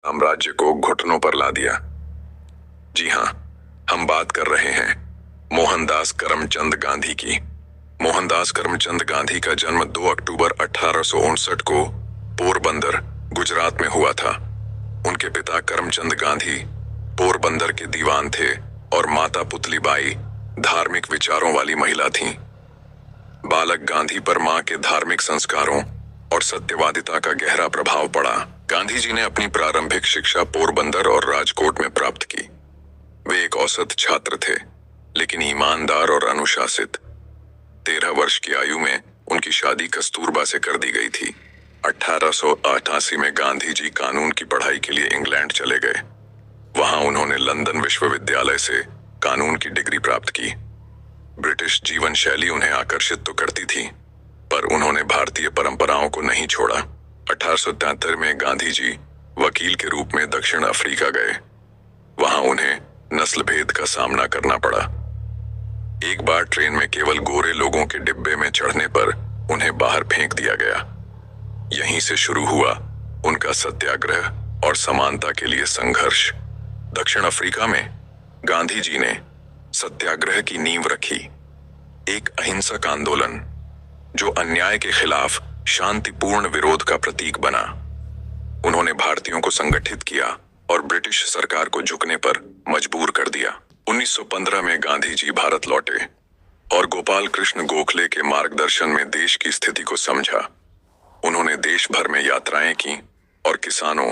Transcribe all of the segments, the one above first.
साम्राज्य को घुटनों पर ला दिया। जी हाँ, हम बात कर रहे हैं मोहनदास करमचंद गांधी की। मोहनदास करमचंद गांधी का जन्म 2 अक्टूबर 1859 को पोरबंदर, गुजरात में हुआ था। उनके पिता करमचंद गांधी पोरबंदर के दीवान थे और माता पुतलीबाई धार्मिक विचारों वाली महिला थीं। बालक गांधी पर मां के धार्मिक संस्कारों और सत्यवादिता का गहरा प्रभाव पड़ा। गांधी जी ने अपनी प्रारंभिक शिक्षा पोरबंदर और राजकोट में प्राप्त की। वे एक औसत छात्र थे, लेकिन ईमानदार और अनुशासित। 13 वर्ष की आयु में उनकी शादी कस्तूरबा से कर दी गई थी। 1888 में गांधी जी कानून की पढ़ाई के लिए इंग्लैंड चले गए। वहां उन्होंने लंदन विश्वविद्यालय से कानून की डिग्री प्राप्त की। ब्रिटिश जीवन शैली उन्हें आकर्षित तो करती थी, पर उन्होंने भारतीय परंपराओं को नहीं छोड़ा। 1873 में गांधी जी वकील के रूप में दक्षिण अफ्रीका गए। वहां उन्हें नस्ल भेद का सामना करना पड़ा। एक बार ट्रेन में केवल गोरे लोगों के डिब्बे में चढ़ने पर उन्हें बाहर फेंक दिया गया। यहीं से शुरू हुआ उनका सत्याग्रह और समानता के लिए संघर्ष। दक्षिण अफ्रीका में गांधी जी ने सत्याग्रह की नींव रखी, एक अहिंसक आंदोलन जो अन्याय के खिलाफ शांतिपूर्ण विरोध का प्रतीक बना। उन्होंने भारतीयों को संगठित किया और ब्रिटिश सरकार को झुकने पर मजबूर कर दिया। 1915 में गांधी जी भारत लौटे और गोपाल कृष्ण गोखले के मार्गदर्शन में देश की स्थिति को समझा। उन्होंने देश भर में यात्राएं की और किसानों,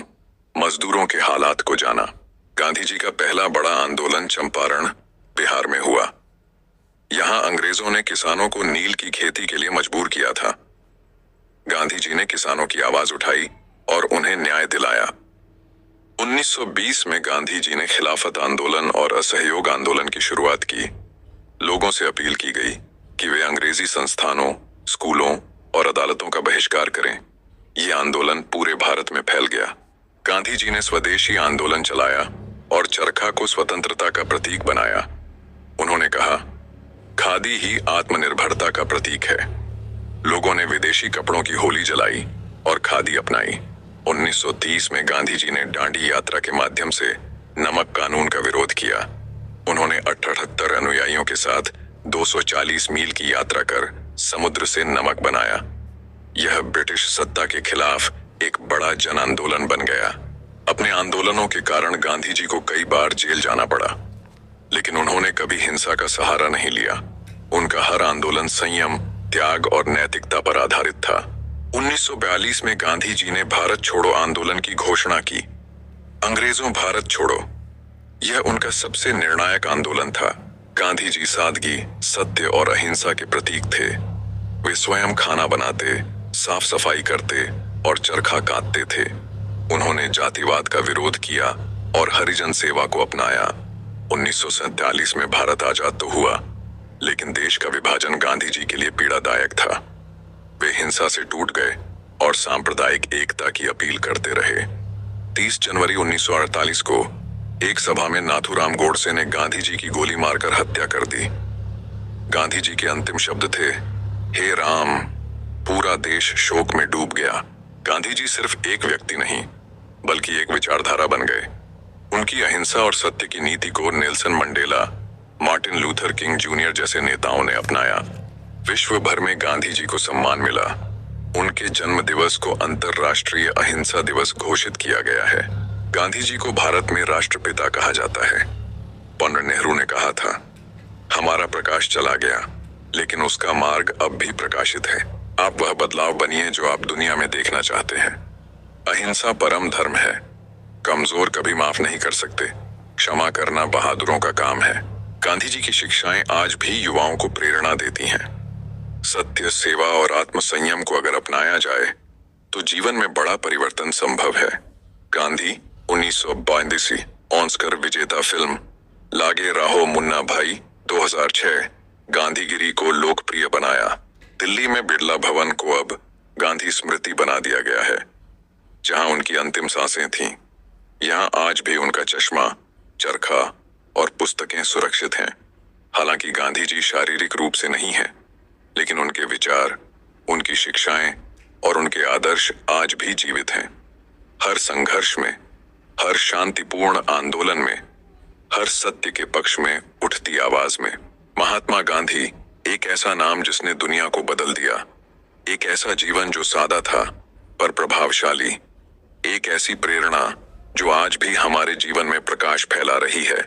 मजदूरों के हालात को जाना। गांधी जी का पहला बड़ा आंदोलन चंपारण, बिहार में हुआ। यहां अंग्रेजों ने किसानों को नील की खेती के लिए मजबूर किया था। गांधी जी ने किसानों की आवाज उठाई और उन्हें न्याय दिलाया। 1920 में गांधी जी ने खिलाफत आंदोलन और असहयोग आंदोलन की शुरुआत की। लोगों से अपील की गई कि वे अंग्रेजी संस्थानों, स्कूलों और अदालतों का बहिष्कार करें। यह आंदोलन पूरे भारत में फैल गया। गांधी जी ने स्वदेशी आंदोलन चलाया और चरखा को स्वतंत्रता का प्रतीक बनाया। उन्होंने कहा, खादी ही आत्मनिर्भरता का प्रतीक है। लोगों ने विदेशी कपड़ों की होली जलाई और खादी अपनाई। 1930 में गांधी जी ने डांडी यात्रा के माध्यम से नमक कानून का विरोध किया। उन्होंने 78 अनुयायियों के साथ 240 मील की यात्रा कर समुद्र से नमक बनाया। यह ब्रिटिश सत्ता के खिलाफ एक बड़ा जन आंदोलन बन गया। अपने आंदोलनों के कारण गांधी जी को कई बार जेल जाना पड़ा, लेकिन उन्होंने कभी हिंसा का सहारा नहीं लिया। उनका हर आंदोलन संयम, त्याग और नैतिकता पर आधारित था। 1942 में गांधी जी ने भारत छोड़ो आंदोलन की घोषणा की। अंग्रेजों भारत छोड़ो, यह उनका सबसे निर्णायक आंदोलन था। गांधी जी सादगी, सत्य और अहिंसा के प्रतीक थे। वे स्वयं खाना बनाते, साफ सफाई करते और चरखा कातते थे। उन्होंने जातिवाद का विरोध किया और हरिजन सेवा को अपनाया। 1947 में भारत आजाद तो हुआ, लेकिन देश का विभाजन गांधी जी के लिए पीड़ादायक था। वे हिंसा से टूट गए और सांप्रदायिक एकता की अपील करते रहे। 30 जनवरी 1948 को एक सभा में नाथूराम गोडसे ने गांधी जी की गोली मारकर हत्या कर दी। गांधी जी के अंतिम शब्द थे, हे राम। पूरा देश शोक में डूब गया। गांधी जी सिर्फ एक व्यक्ति नहीं, बल्कि एक विचारधारा बन गए। उनकी अहिंसा और सत्य की नीति को Nelson Mandela, Martin Luther king junior जैसे नेताओं ने अपनाया। विश्व भर में गांधी जी को सम्मान मिला। उनके जन्म दिवस को अंतर्राष्ट्रीय अहिंसा दिवस घोषित किया गया है। गांधी जी को भारत में राष्ट्रपिता कहा जाता है। पंडित नेहरू ने कहा था, हमारा प्रकाश चला गया, लेकिन उसका मार्ग अब भी प्रकाशित है। आप वह बदलाव बनिए जो आप दुनिया में देखना चाहते हैं। अहिंसा परम धर्म है। कमजोर कभी माफ नहीं कर सकते। क्षमा करना बहादुरों का काम है। गांधी जी की शिक्षाएं आज भी युवाओं को प्रेरणा देती हैं। सत्य, सेवा और आत्मसंयम को अगर अपनाया जाए तो जीवन में बड़ा परिवर्तन संभव है। गांधी 1982 ऑस्कर विजेता फिल्म लागे राहो मुन्ना भाई 2006 गांधीगिरी को लोकप्रिय बनाया। दिल्ली में बिरला भवन को अब गांधी स्मृति बना दिया गया है, जहां उनकी अंतिम सांसें थीं। यहां आज भी उनका चश्मा, चरखा और पुस्तकें सुरक्षित हैं। हालांकि गांधी जी शारीरिक रूप से नहीं हैं, लेकिन उनके विचार, उनकी शिक्षाएं और उनके आदर्श आज भी जीवित हैं। हर संघर्ष में हर शांतिपूर्ण आंदोलन में, हर सत्य के पक्ष में उठती आवाज में। महात्मा गांधी एक ऐसा नाम जिसने दुनिया को बदल दिया, एक ऐसा जीवन जो सादा था पर प्रभावशाली, एक ऐसी प्रेरणा जो आज भी हमारे जीवन में प्रकाश फैला रही है।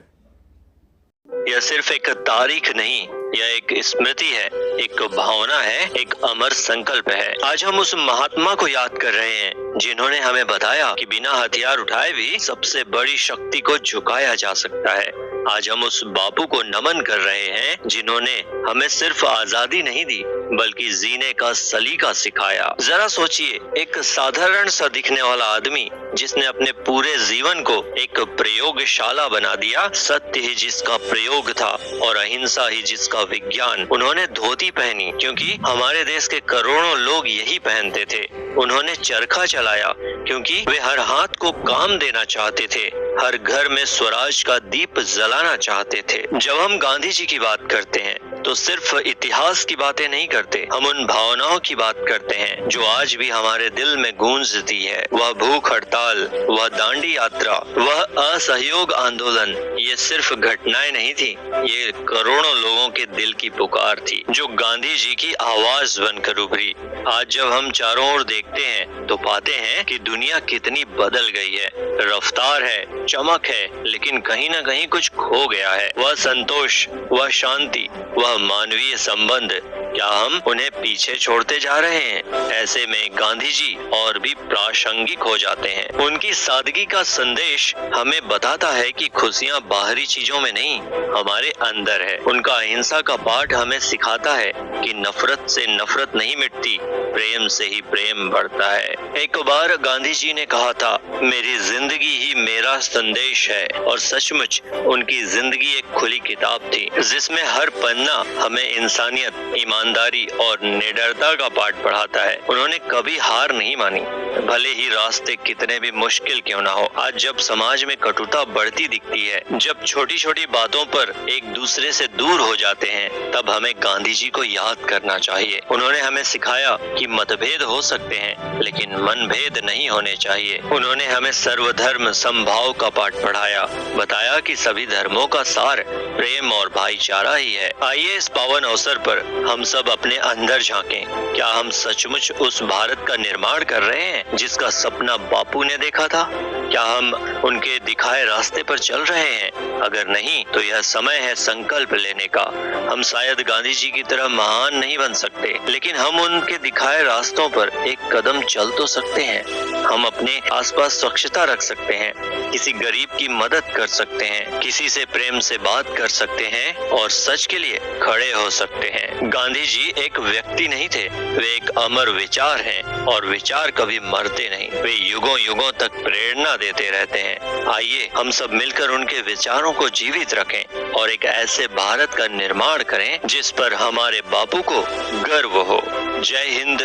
यह सिर्फ एक तारीख नहीं, यह एक स्मृति है, एक भावना है, एक अमर संकल्प है। आज हम उस महात्मा को याद कर रहे हैं जिन्होंने हमें बताया कि बिना हथियार उठाए भी सबसे बड़ी शक्ति को झुकाया जा सकता है। आज हम उस बापू को नमन कर रहे हैं जिन्होंने हमें सिर्फ आजादी नहीं दी बल्कि जीने का सलीका सिखाया। जरा सोचिए, एक साधारण सा दिखने वाला आदमी जिसने अपने पूरे जीवन को एक प्रयोगशाला बना दिया, सत्य ही जिसका प्रयोग था और अहिंसा ही जिसका विज्ञान। उन्होंने धोती पहनी क्योंकि हमारे देश के करोड़ों लोग यही पहनते थे। उन्होंने चरखा चलाया क्योंकि वे हर हाथ को काम देना चाहते थे, हर घर में स्वराज का दीप जलाना चाहते थे। जब हम गांधी जी की बात करते हैं तो सिर्फ इतिहास की बातें नहीं करते, हम उन भावनाओं की बात करते हैं जो आज भी हमारे दिल में गूंजती है। वह भूख हड़ताल, वह दांडी यात्रा, वह असहयोग आंदोलन, ये सिर्फ घटनाएं नहीं थी, ये करोड़ों लोगों के दिल की पुकार थी जो गांधी जी की आवाज बनकर उभरी। आज जब हम चारों ओर देखते हैं तो पाते हैं कि दुनिया कितनी बदल गई है। रफ्तार है, चमक है, लेकिन कहीं ना कहीं कुछ खो गया है। वह संतोष, वह शांति, वह मानवीय संबंध, क्या हम उन्हें पीछे छोड़ते जा रहे हैं? ऐसे में गांधी जी और भी प्रासंगिक हो जाते हैं। उनकी सादगी का संदेश हमें बताता है कि खुशियां बाहरी चीजों में नहीं, हमारे अंदर है। उनका अहिंसा का पाठ हमें सिखाता है कि नफरत से नफरत नहीं मिटती, प्रेम से ही प्रेम बढ़ता है। एक बार गांधी जी ने कहा था, मेरी जिंदगी ही मेरा संदेश है, और सचमुच उनकी जिंदगी एक खुली किताब थी जिसमें हर पन्ना हमें इंसानियत, ईमानदारी और निडरता का पाठ पढ़ाता है। उन्होंने कभी हार नहीं मानी, भले ही रास्ते कितने भी मुश्किल क्यों ना हो। आज जब समाज में कटुता बढ़ती दिखती है, जब छोटी छोटी बातों पर एक दूसरे से दूर हो जाते हैं, तब हमें गांधी जी को याद करना चाहिए। उन्होंने हमें सिखाया कि मतभेद हो सकते हैं लेकिन मनभेद नहीं होने चाहिए। उन्होंने हमें सर्वधर्म समभाव का पाठ पढ़ाया, बताया कि सभी धर्मों का सार प्रेम और भाईचारा ही है। आइए इस पावन अवसर पर हम सब अपने अंदर झांकें। क्या हम सचमुच उस भारत का निर्माण कर रहे हैं जिसका सपना बापू ने देखा था? क्या हम उनके दिखाए रास्ते पर चल रहे हैं? अगर नहीं तो यह समय है संकल्प लेने का। हम शायद गांधी जी की तरह महान नहीं बन सकते, लेकिन हम उनके दिखाए रास्तों पर एक कदम चल तो सकते हैं। हम अपने आसपास स्वच्छता रख सकते हैं, किसी गरीब की मदद कर सकते हैं, किसी से प्रेम से बात कर सकते हैं और सच के लिए खड़े हो सकते हैं। गांधी जी एक व्यक्ति नहीं थे, वे एक अमर विचार हैं, और विचार कभी मरते नहीं, वे युगों युगों तक प्रेरणा देते रहते हैं। आइए हम सब मिलकर उनके विचारों को जीवित रखें और एक ऐसे भारत का निर्माण करें जिस पर हमारे बापू को गर्व हो। जय हिंद।